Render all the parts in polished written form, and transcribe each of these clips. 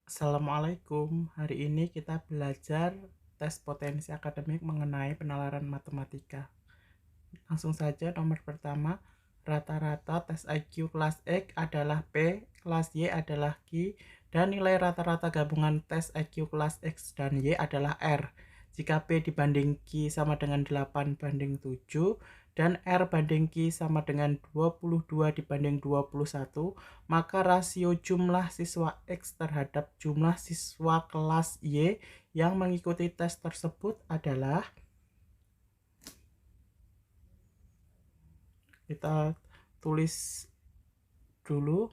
Assalamualaikum. Hari ini kita belajar tes potensi akademik mengenai penalaran matematika. Langsung saja, nomor pertama, rata-rata tes IQ kelas X adalah P, kelas Y adalah Q, dan nilai rata-rata gabungan tes IQ kelas X dan Y adalah R. Jika P dibanding Q sama dengan 8 banding 7, dan R banding Q sama dengan 22 dibanding 21, maka rasio jumlah siswa X terhadap jumlah siswa kelas Y yang mengikuti tes tersebut adalah, kita tulis dulu,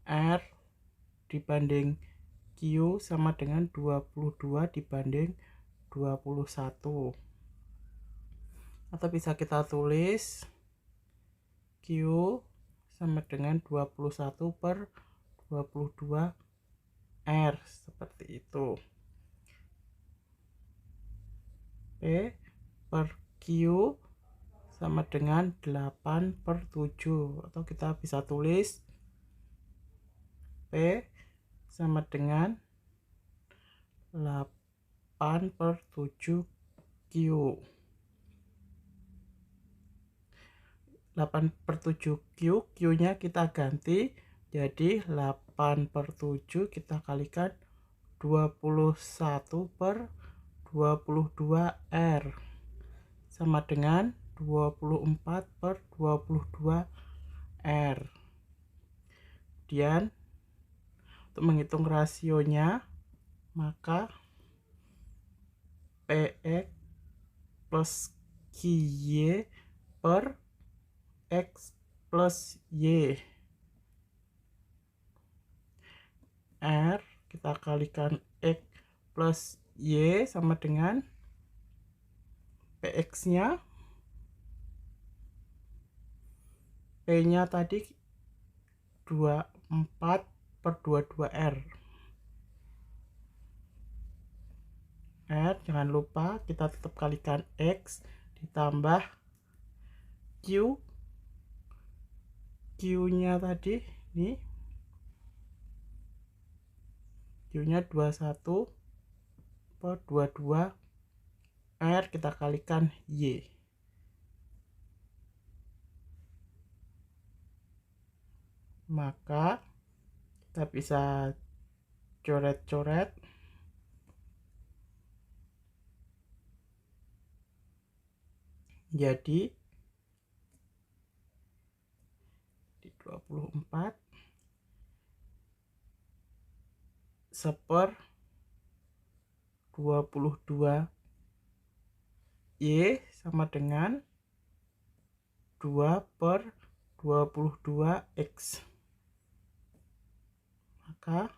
R dibanding Q sama dengan 22 dibanding 21. Atau bisa kita tulis Q sama dengan 21 per 22 R, seperti itu. P per Q sama dengan 8 per 7. Atau kita bisa tulis P sama dengan 8 per 7 Q. 8 per 7 Q, Q-nya kita ganti jadi 8 per 7 kita kalikan 21 per 22 R sama dengan 24 per 22 R. Kemudian untuk menghitung rasionya, maka PX plus QY per X plus Y. R kita kalikan X plus Y sama dengan PX-nya. P-nya tadi 24 per 22 R. R, jangan lupa kita tetap kalikan X ditambah Q. Q-nya tadi ini, Q-nya 21 per 22 R, kita kalikan Y. Maka kita bisa coret-coret jadi di 24 seper 22 Y sama dengan 2 per 22 X. Maka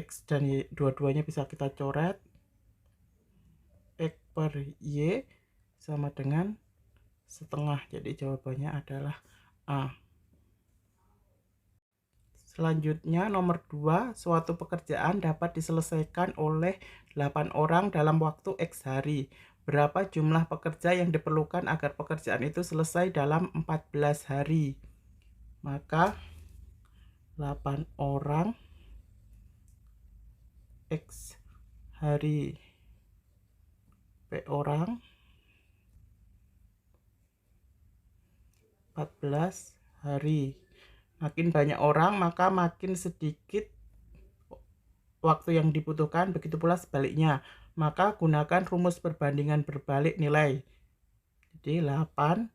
X dan Y dua-duanya bisa kita coret. X per Y sama dengan setengah, jadi jawabannya adalah A. Selanjutnya nomor 2, suatu pekerjaan dapat diselesaikan oleh 8 orang dalam waktu X hari. Berapa jumlah pekerja yang diperlukan agar pekerjaan itu selesai dalam 14 hari? Maka 8 orang X hari, P orang 14 hari. Makin banyak orang maka makin sedikit waktu yang dibutuhkan, begitu pula sebaliknya. Maka gunakan rumus perbandingan berbalik nilai. Jadi 8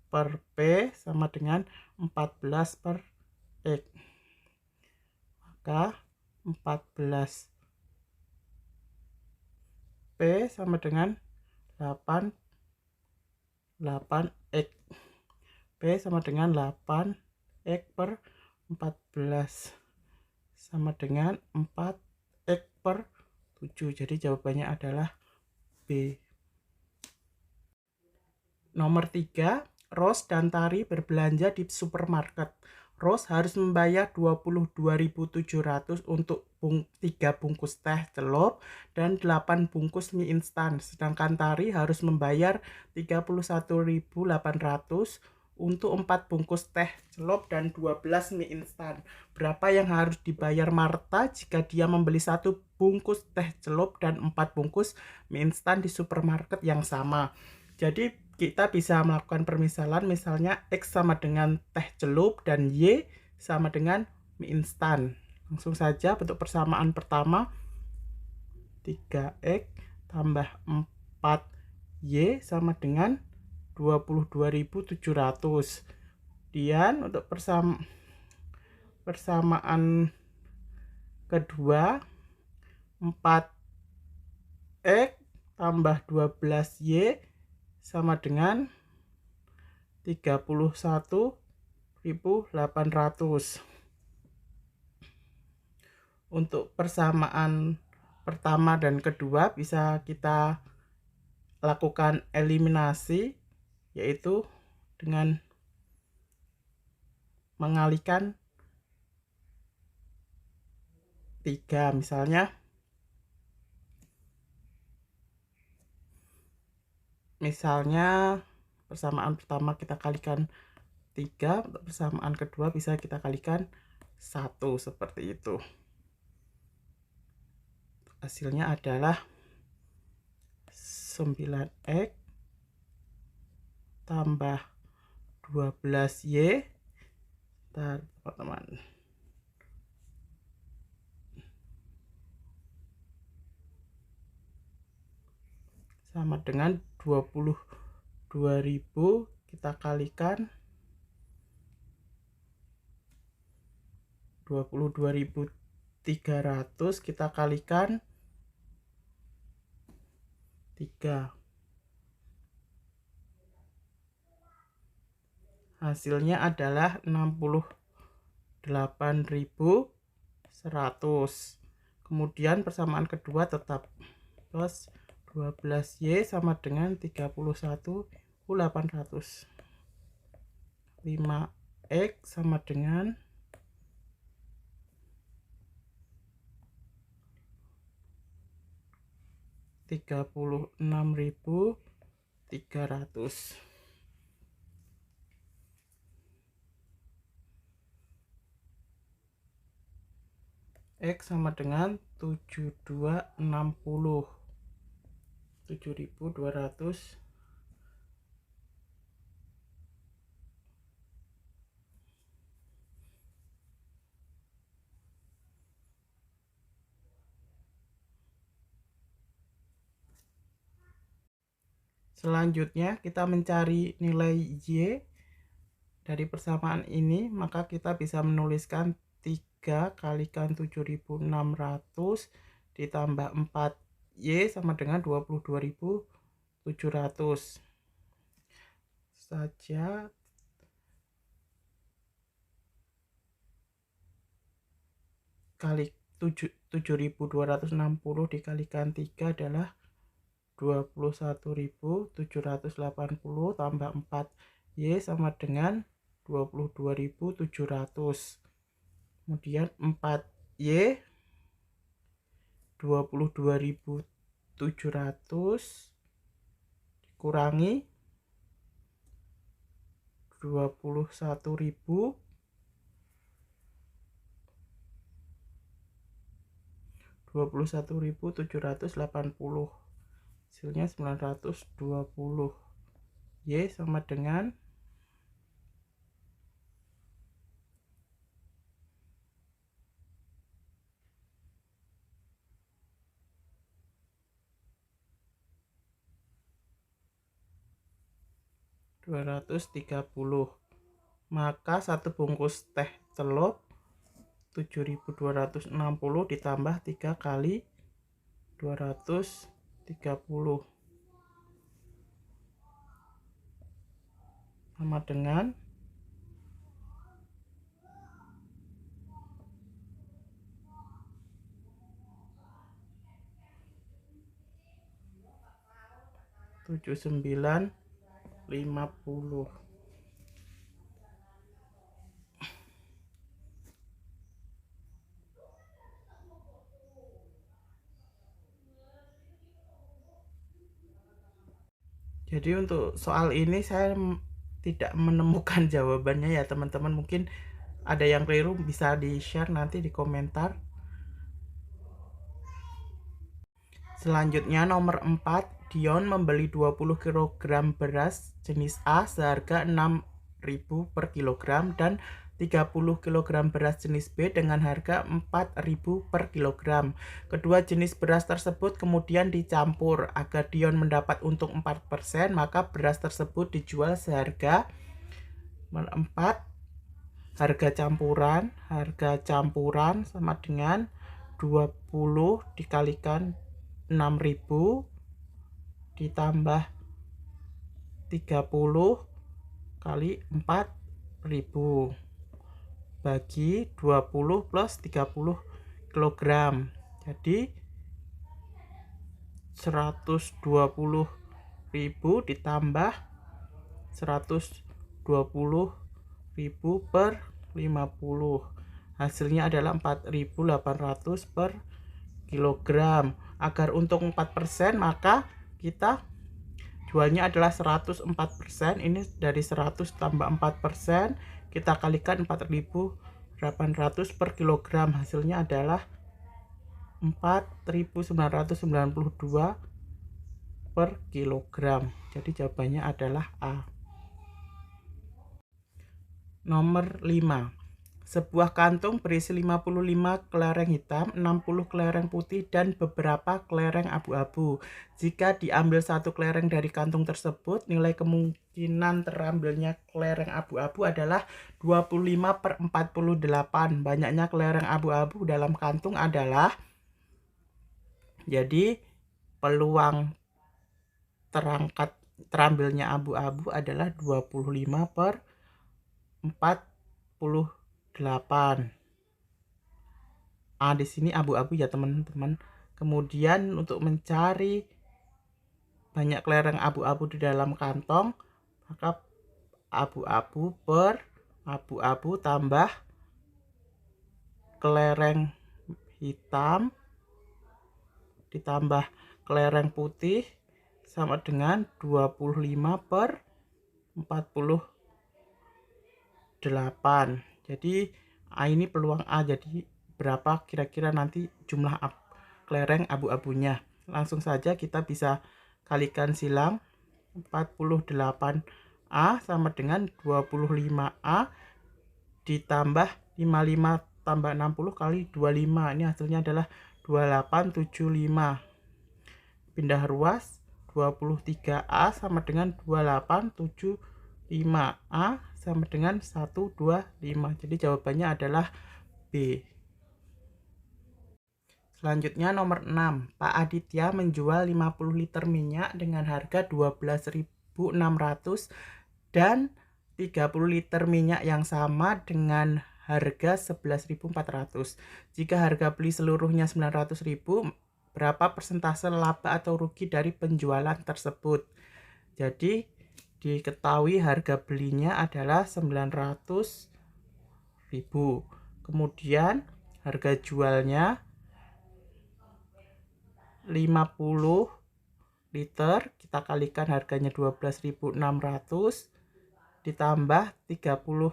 per P sama dengan 14 per X. Maka 14 P sama dengan 8 X. P sama dengan 8 X per 14 sama dengan 4 X per 7. Jadi jawabannya adalah B. Nomor 3, Ros dan Tari berbelanja di supermarket. Rose harus membayar 22.700 untuk 3 bungkus teh celup dan 8 bungkus mie instan. Sedangkan Tari harus membayar 31.800 untuk 4 bungkus teh celup dan 12 mie instan. Berapa yang harus dibayar Marta jika dia membeli 1 bungkus teh celup dan 4 bungkus mie instan di supermarket yang sama? Jadi kita bisa melakukan permisalan, misalnya X sama dengan teh celup dan Y sama dengan mie instan. Langsung saja bentuk persamaan pertama, 3X tambah 4Y sama dengan 22.700. Kemudian untuk persamaan kedua, 4X tambah 12Y sama dengan 31.800. Untuk persamaan pertama dan kedua bisa kita lakukan eliminasi, yaitu dengan mengalihkan 3. Misalnya persamaan pertama kita kalikan 3, untuk persamaan kedua bisa kita kalikan 1, seperti itu. Hasilnya adalah 9X tambah 12Y, teman-teman, sama dengan 22.000 kita kalikan 22.300 kita kalikan 3. Hasilnya adalah 68.100. Kemudian persamaan kedua tetap plus 12Y sama dengan 31.800. 5X sama dengan 36.300. X sama dengan 7260, 7.200. Selanjutnya kita mencari nilai Y dari persamaan ini, maka kita bisa menuliskan 3 kalikan 7.600 ditambah 4Y sama dengan 22.700 saja. Kali 7.260 dikalikan 3 adalah 21.780 tambah 4Y sama dengan 22.700. Kemudian 4Y 22.700 dikurangi 21.000 21.780, hasilnya 920. Y sama dengan 230. Maka 1 bungkus teh celup 7.260 ditambah 3 kali 230 sama dengan 7950. Jadi untuk soal ini saya tidak menemukan jawabannya ya teman-teman. Mungkin ada yang keliru, bisa di-share nanti di komentar. Selanjutnya nomor 4, Dion membeli 20 kg beras jenis A seharga 6.000 per kilogram dan 30 kg beras jenis B dengan harga 4.000 per kilogram. Kedua jenis beras tersebut kemudian dicampur. Agar Dion mendapat untung 4%, maka beras tersebut dijual seharga 4. Harga campuran sama dengan 20 dikalikan 6.000 ditambah 30 kali 4.000 bagi 20 plus 30 kg. Jadi 120.000 ditambah 120.000 per 50. Hasilnya adalah 4.800 per kilogram. Agar untung 4%, maka kita jualnya adalah 104%. Ini dari 100 tambah 4%, kita kalikan 4.800 per kilogram. Hasilnya adalah 4.992 per kilogram. Jadi jawabannya adalah A. Nomor 5. Sebuah kantung berisi 55 kelereng hitam, 60 kelereng putih, dan beberapa kelereng abu-abu. Jika diambil satu kelereng dari kantung tersebut, nilai kemungkinan terambilnya kelereng abu-abu adalah 25/48. Banyaknya kelereng abu-abu dalam kantung adalah, jadi peluang terambilnya abu-abu adalah 25/48. Di sini abu-abu ya teman-teman. Kemudian untuk mencari banyak kelereng abu-abu di dalam kantong, maka abu-abu per abu-abu tambah kelereng hitam ditambah kelereng putih sama dengan 25/48. Jadi ini peluang A. Jadi berapa kira-kira nanti jumlah kelereng abu-abunya. Langsung saja kita bisa kalikan silang. 48A sama dengan 25A ditambah 55 tambah 60 kali 25. Ini hasilnya adalah 2875. Pindah ruas, 23A sama dengan 2875A sama dengan 125. Jadi jawabannya adalah B. Selanjutnya nomor 6. Pak Aditya menjual 50 liter minyak dengan harga 12.600 dan 30 liter minyak yang sama dengan harga 11.400. Jika harga beli seluruhnya 900.000, berapa persentase laba atau rugi dari penjualan tersebut? Jadi diketahui harga belinya adalah 900.000. Kemudian harga jualnya 50 liter, kita kalikan harganya 12.600 ditambah 30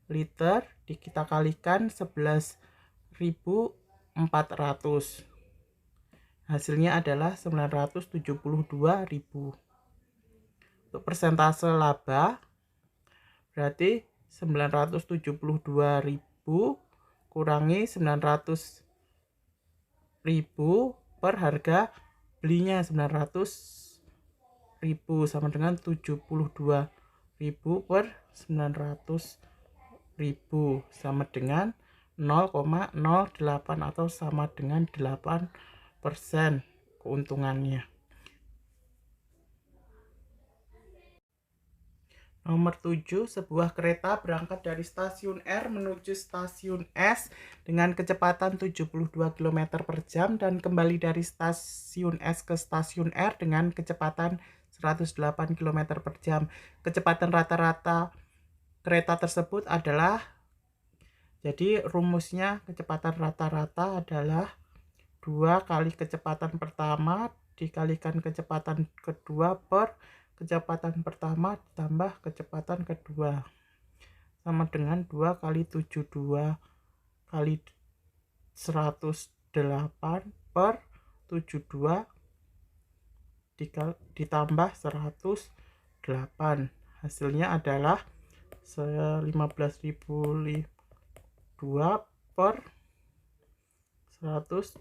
liter, kita kalikan 11.400. Hasilnya adalah 972.000. Untuk persentase laba berarti 972.000 kurangi 900.000 per harga belinya 900.000 sama dengan 72.000 per 900.000 sama dengan 0,08 atau sama dengan 8% keuntungannya. Nomor 7, sebuah kereta berangkat dari stasiun R menuju stasiun S dengan kecepatan 72 km per jam dan kembali dari stasiun S ke stasiun R dengan kecepatan 108 km per jam. Kecepatan rata-rata kereta tersebut adalah, jadi rumusnya kecepatan rata-rata adalah 2 kali kecepatan pertama dikalikan kecepatan kedua per kecepatan pertama ditambah kecepatan kedua sama dengan 2 kali 72 kali 108 per 72 ditambah 108. Hasilnya adalah 15.002 per 180.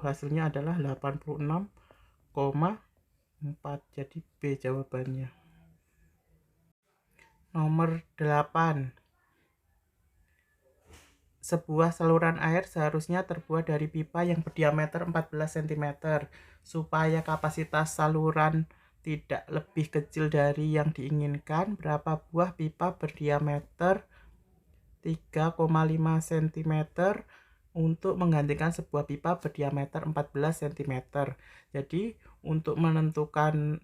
Hasilnya adalah 86,4. Jadi B jawabannya. Nomor 8. Sebuah saluran air seharusnya terbuat dari pipa yang berdiameter 14 cm. Supaya kapasitas saluran tidak lebih kecil dari yang diinginkan, berapa buah pipa berdiameter 3,5 cm untuk menggantikan sebuah pipa berdiameter 14 cm. Jadi untuk menentukan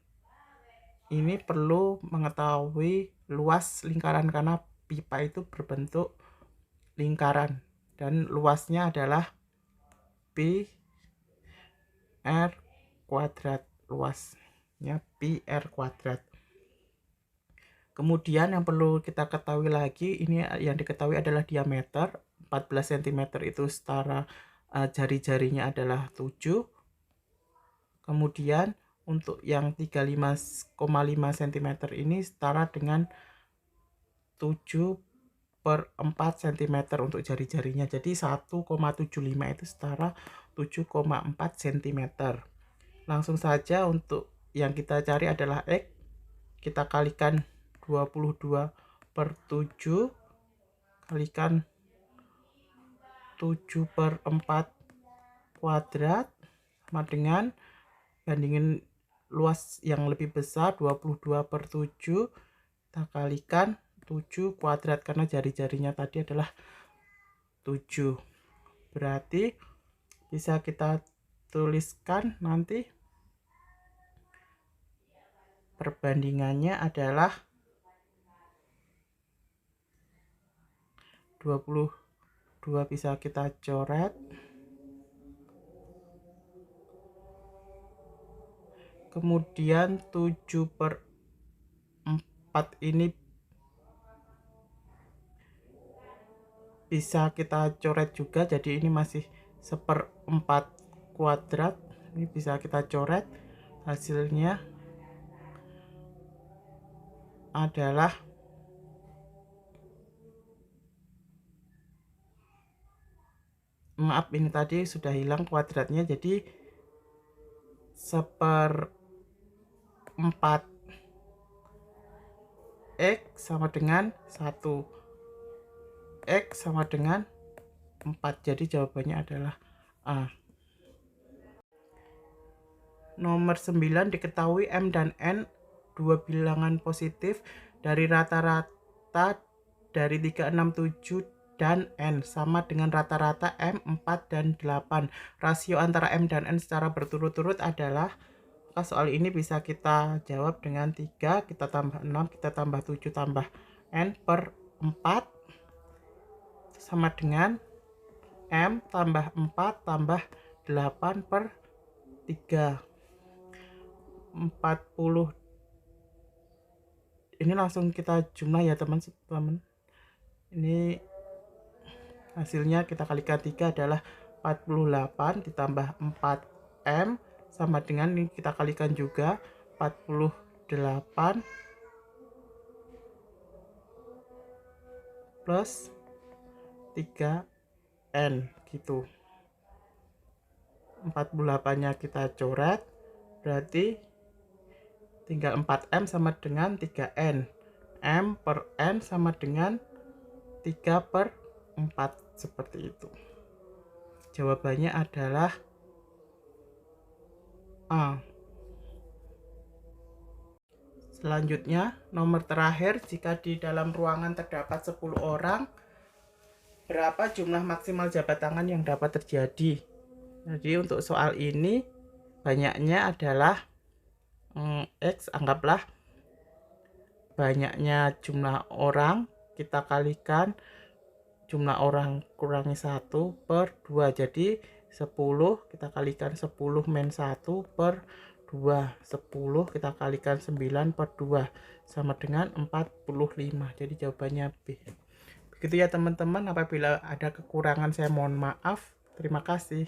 ini perlu mengetahui luas lingkaran karena pipa itu berbentuk lingkaran dan luasnya adalah pi r kuadrat, luasnya pi r kuadrat. Kemudian yang perlu kita ketahui lagi, ini yang diketahui adalah diameter 14 cm itu setara jari-jarinya adalah 7. Kemudian untuk yang 35,5 cm ini setara dengan 7 per 4 cm untuk jari-jarinya. Jadi 1,75 itu setara 7,4 cm. Langsung saja untuk yang kita cari adalah X. Kita kalikan 22 per 7 kalikan 7 per 4 kuadrat sama dengan, bandingin luas yang lebih besar 22 per 7 kita kalikan 7 kuadrat karena jari-jarinya tadi adalah 7. Berarti bisa kita tuliskan nanti perbandingannya adalah 22 bisa kita coret. Kemudian 7 per 4 ini bisa kita coret juga, jadi ini masih 1/4 kuadrat, ini bisa kita coret. Hasilnya adalah maaf, ini tadi sudah hilang kuadratnya, jadi 1/4 X sama dengan 1, X sama dengan 4. Jadi jawabannya adalah A. Nomor 9, diketahui M dan N dua bilangan positif dari rata-rata dari 367 dan N sama dengan rata-rata M 4 dan 8. Rasio antara M dan N secara berturut-turut adalah, maka soal ini bisa kita jawab dengan 3, kita tambah 6, kita tambah 7 tambah N per 4 sama dengan M tambah 4 tambah 8 per 3. 40. Ini langsung kita jumlah ya teman-teman. Ini hasilnya kita kalikan 3 adalah 48 ditambah 4M sama dengan, ini kita kalikan juga 48 plus 3N gitu. 48-nya kita coret, berarti tinggal 4M sama dengan 3N. M per N sama dengan 3 per 4, seperti itu. Jawabannya adalah A. Selanjutnya, nomor terakhir, jika di dalam ruangan terdapat 10 orang, berapa jumlah maksimal jabat tangan yang dapat terjadi? Jadi untuk soal ini banyaknya adalah X, anggaplah banyaknya jumlah orang, kita kalikan jumlah orang kurangi 1 per 2, jadi 10, kita kalikan 10 min 1 per 2. 10 kita kalikan 9 per 2 sama dengan 45. Jadi jawabannya B. Begitu ya teman-teman, apabila ada kekurangan saya mohon maaf. Terima kasih.